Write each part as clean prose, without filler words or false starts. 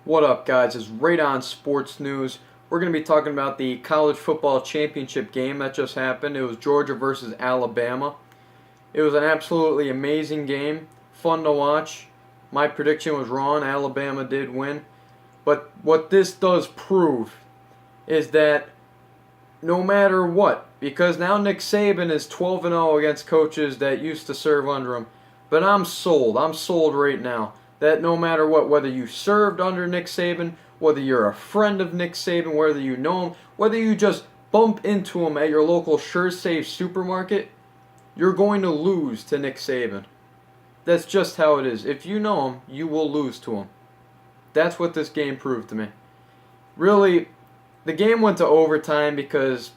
What up, guys? It's Radon Sports News. We're going to be talking about the college football championship game that just happened. It was Georgia versus Alabama. It was an absolutely amazing game, fun to watch. My prediction was wrong. Alabama did win. But what this does prove is that no matter what, because now Nick Saban is 12-0 against coaches that used to serve under him. But I'm sold. I'm sold right now. That no matter what, whether you served under Nick Saban, whether you're a friend of Nick Saban, whether you know him, whether you just bump into him at your local SureSave supermarket, you're going to lose to Nick Saban. That's just how it is. If you know him, you will lose to him. That's what this game proved to me. Really, the game went to overtime because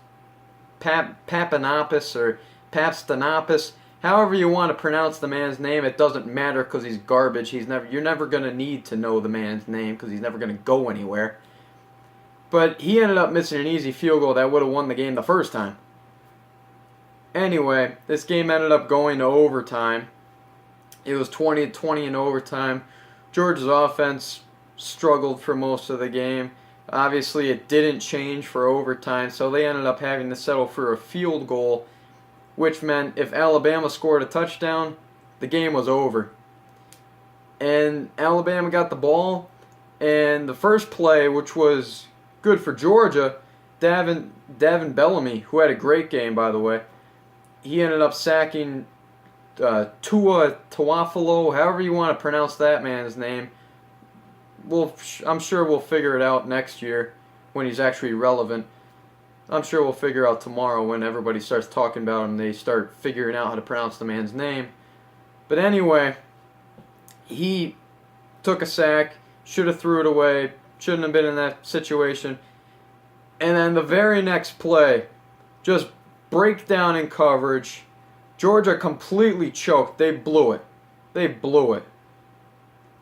Papanopoulos or Papstanopoulos, however you want to pronounce the man's name, it doesn't matter because he's garbage. You're never going to need to know the man's name because he's never going to go anywhere. But he ended up missing an easy field goal that would have won the game the first time. Anyway, this game ended up going to overtime. It was 20-20 in overtime. Georgia's offense struggled for most of the game. Obviously, it didn't change for overtime, so they ended up having to settle for a field goal, which meant if Alabama scored a touchdown, the game was over. And Alabama got the ball, and the first play, which was good for Georgia, Davin Bellamy, who had a great game, by the way, he ended up sacking Tua Tawafulo, however you want to pronounce that man's name. I'm sure we'll figure it out next year when he's actually relevant. I'm sure we'll figure out tomorrow when everybody starts talking about him, they start figuring out how to pronounce the man's name. But anyway, he took a sack, should have threw it away, shouldn't have been in that situation. And then the very next play, just breakdown in coverage. Georgia completely choked. They blew it. They blew it.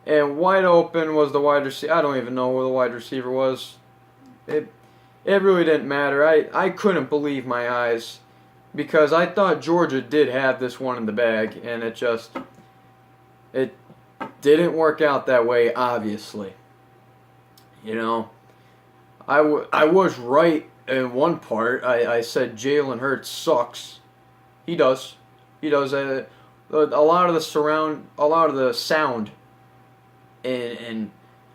And wide open was the wide receiver. I don't even know who the wide receiver was. It really didn't matter. I couldn't believe my eyes because I thought Georgia did have this one in the bag, and it didn't work out that way, obviously. You know, I was right in one part. I said Jalen Hurts sucks. He does. He does. A lot of the sound and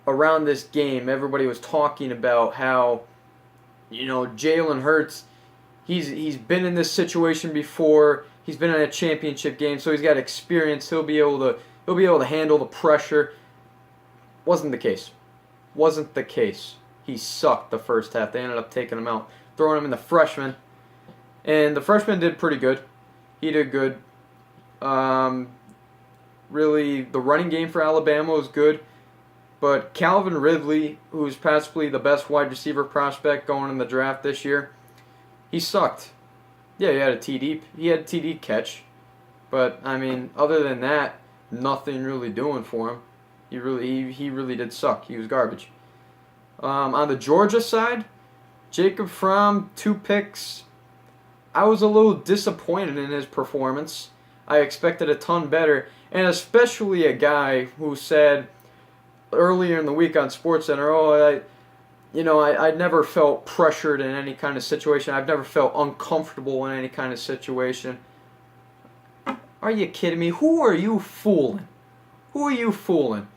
around this game, everybody was talking about how, you know, Jalen Hurts, he's been in this situation before. He's been in a championship game, so he's got experience. He'll be able to handle the pressure. Wasn't the case. Wasn't the case. He sucked the first half. They ended up taking him out, throwing him in the freshman, and the freshman did pretty good. He did good. Really, the running game for Alabama was good. But Calvin Ridley, who's possibly the best wide receiver prospect going in the draft this year, he sucked. Yeah, he had a TD catch. But, I mean, other than that, nothing really doing for him. He really did suck. He was garbage. On the Georgia side, Jacob Fromm, 2 picks. I was a little disappointed in his performance. I expected a ton better, and especially a guy who said earlier in the week on SportsCenter, I never felt pressured in any kind of situation. I've never felt uncomfortable in any kind of situation. Are you kidding me? Who are you fooling? Who are you fooling?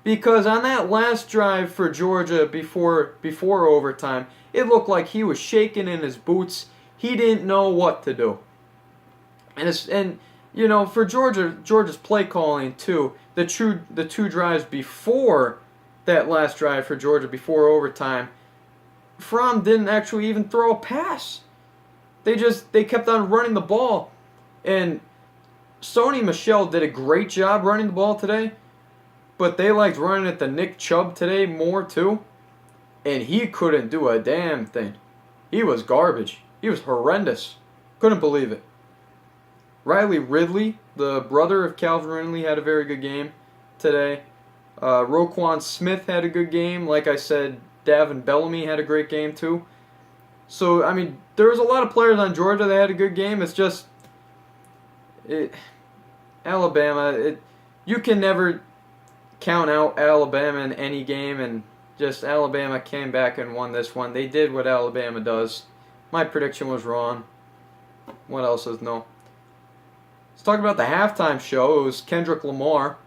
Because on that last drive for Georgia before overtime, it looked like he was shaking in his boots. He didn't know what to do. And you know, for Georgia's play calling too, the two drives before that last drive for Georgia before overtime, Fromm didn't actually even throw a pass. They kept on running the ball, and Sony Michel did a great job running the ball today, but they liked running at the Nick Chubb today more too, and he couldn't do a damn thing. He was garbage. He was horrendous. Couldn't believe it. Riley Ridley, the brother of Calvin Ridley, had a very good game today. Roquan Smith had a good game. Like I said, Davin Bellamy had a great game too. So, I mean, there was a lot of players on Georgia that had a good game. It's just Alabama. You can never count out Alabama in any game, and Just Alabama came back and won this one. They did what Alabama does. My prediction was wrong. What else is no? Let's talk about the halftime show. It was Kendrick Lamar.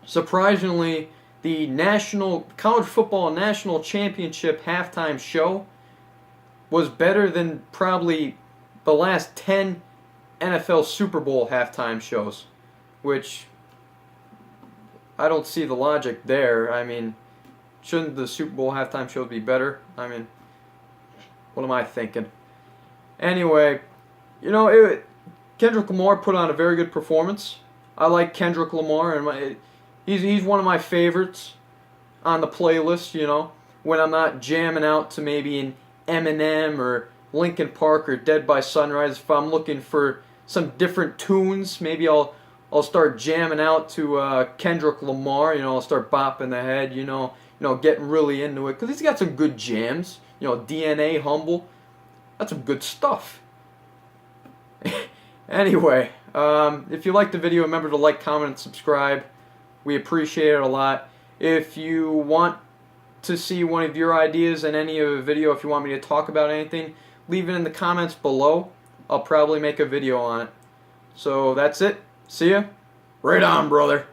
Surprisingly, the National College Football National Championship halftime show was better than probably the last 10 NFL Super Bowl halftime shows, which I don't see the logic there. I mean, shouldn't the Super Bowl halftime shows be better? I mean, what am I thinking? Anyway, Kendrick Lamar put on a very good performance. I like Kendrick Lamar, and he's one of my favorites on the playlist. When I'm not jamming out to maybe an Eminem or Linkin Park or Dead by Sunrise. If I'm looking for some different tunes, maybe I'll start jamming out to Kendrick Lamar. I'll start bopping the head. Getting really into it because he's got some good jams. DNA, Humble. That's some good stuff. Anyway, if you liked the video, remember to like, comment, and subscribe. We appreciate it a lot. If you want to see one of your ideas in any of the video, if you want me to talk about anything, leave it in the comments below. I'll probably make a video on it. So that's it. See ya. Right on, brother.